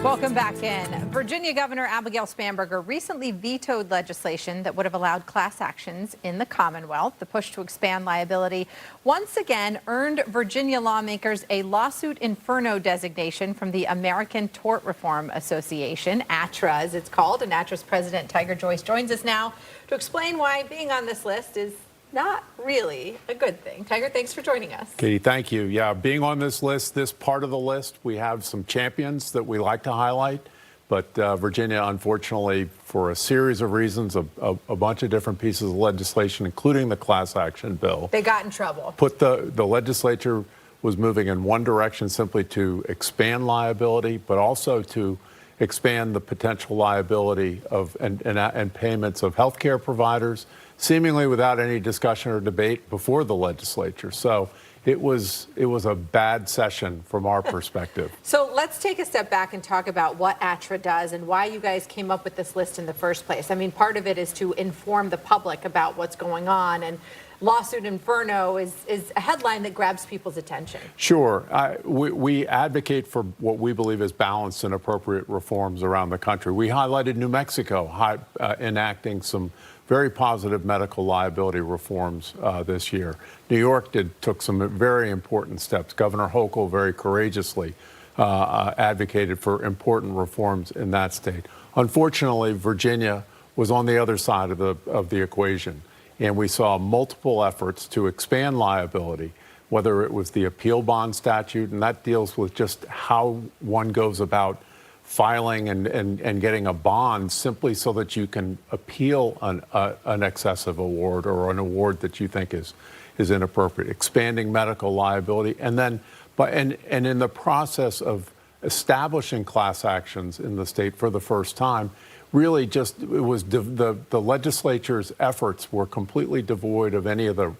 Welcome back in. Virginia Governor Abigail Spanberger recently vetoed legislation that would have allowed class actions in the Commonwealth. The push to expand liability once again earned Virginia lawmakers a lawsuit Inferno designation from the American Tort Reform Association, ATRA as it's called. And ATRA's president, Joyce, joins us now to explain why being on this list is not really a good thing. Tiger, thanks for joining us. Katie, thank you. Yeah, being on this list, this part of the list, we have some champions that we like to highlight. But Virginia, unfortunately, for a series of reasons, a bunch of different pieces of legislation, including the class action bill. They got in trouble. The legislature was moving in one direction, simply to expand liability, but also to expand the potential liability of and payments of health care providers, seemingly without any discussion or debate before the legislature. So it was a bad session from our perspective. So let's take a step back and talk about what ATRA does and why you guys came up with this list in the first place. I mean, part of it is to inform the public about what's going on, and lawsuit Inferno is a headline that grabs people's attention. Sure. We advocate for what we believe is balanced and appropriate reforms around the country. We highlighted New Mexico enacting some very positive medical liability reforms this year. New York took some very important steps. Governor Hochul very courageously advocated for important reforms in that state. Unfortunately, Virginia was on the other side of the equation, and we saw multiple efforts to expand liability, whether it was the appeal bond statute, and that deals with just how one goes about filing and getting a bond simply so that you can appeal an excessive award or an award that you think is inappropriate, expanding medical liability, and then and in the process of establishing class actions in the state for the first time, really just it was the legislature's efforts were completely devoid of any of the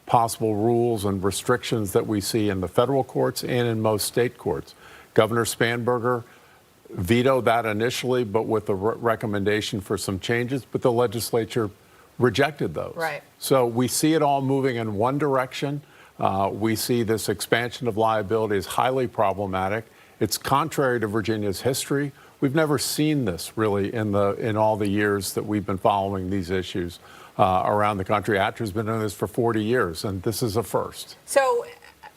possible rules and restrictions that we see in the federal courts and in most state courts. Governor Spanberger vetoed that initially, but with a recommendation for some changes, but the legislature rejected those. Right. So we see it all moving in one direction. We see this expansion of liability as highly problematic. It's contrary to Virginia's history. We've never seen this really in all the years that we've been following these issues around the country. ATRA's been doing this for 40 years, and this is a first. So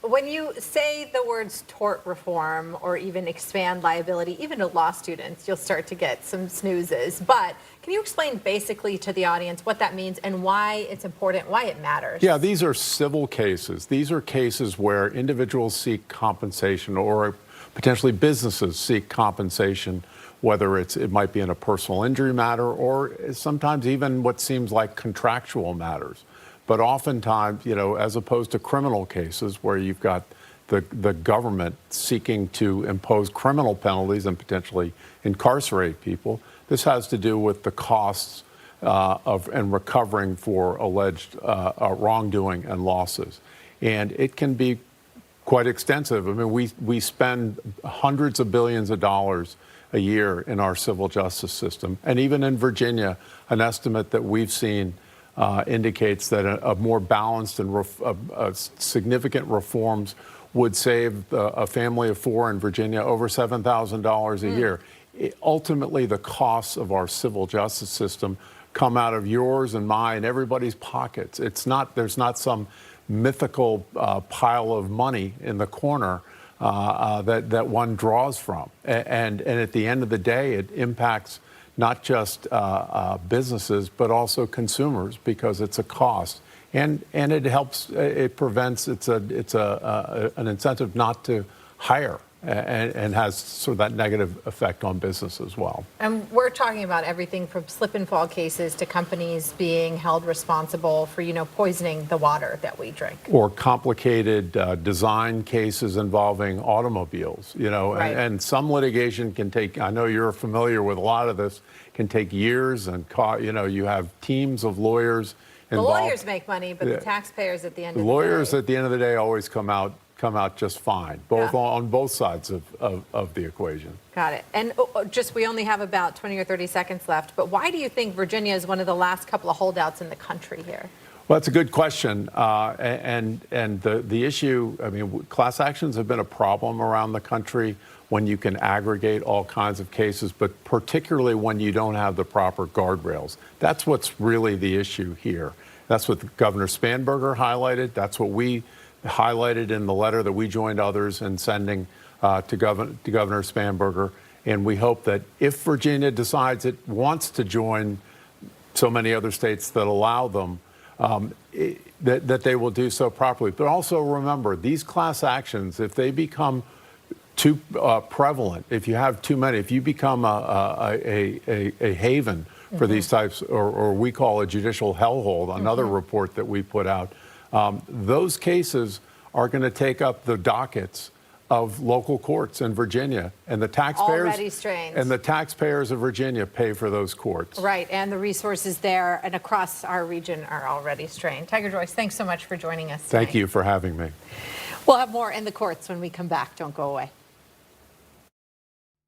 when you say the words tort reform or even expand liability, even to law students, you'll start to get some snoozes. But can you explain basically to the audience what that means and why it's important, why it matters? Yeah, these are civil cases. These are cases where individuals seek compensation, or potentially businesses seek compensation, whether it might be in a personal injury matter or sometimes even what seems like contractual matters. But oftentimes, as opposed to criminal cases where you've got the government seeking to impose criminal penalties and potentially incarcerate people, this has to do with the costs and recovering for alleged wrongdoing and losses. And it can be quite extensive. I mean, we spend hundreds of billions of dollars a year in our civil justice system. And even in Virginia, an estimate that we've seen indicates that a more balanced and significant reforms would save a family of four in Virginia over $7,000 a year. Ultimately, the costs of our civil justice system come out of yours and mine, everybody's pockets. There's not some mythical pile of money in the corner that one draws from. And at the end of the day, it impacts not just businesses, but also consumers, because it's a cost, and it helps. It prevents. It's an incentive not to hire, and has sort of that negative effect on business as well. And we're talking about everything from slip and fall cases to companies being held responsible for, poisoning the water that we drink. Or complicated design cases involving automobiles, Right. and some litigation can take, I know you're familiar with a lot of this, can take years, and you have teams of lawyers involved. The lawyers make money, but the taxpayers at the end of the day. Lawyers at the end of the day always come out just fine, on both sides of the equation. Got it. And we only have about 20 or 30 seconds left, but why do you think Virginia is one of the last couple of holdouts in the country here? Well, that's a good question. And the issue, I mean, class actions have been a problem around the country when you can aggregate all kinds of cases, but particularly when you don't have the proper guardrails. That's what's really the issue here. That's what Governor Spanberger highlighted. That's what we highlighted in the letter that we joined others in sending to Governor Spanberger. And we hope that if Virginia decides it wants to join so many other states that allow them, that they will do so properly. But also remember, these class actions, if they become too prevalent, if you have too many, if you become a haven for these types, or we call a judicial hellhole, another report that we put out, those cases are going to take up the dockets of local courts in Virginia, and the taxpayers already strained. And the taxpayers of Virginia pay for those courts. Right, and the resources there and across our region are already strained. Tiger Joyce, thanks so much for joining us tonight. Thank you for having me. We'll have more in the courts when we come back. Don't go away.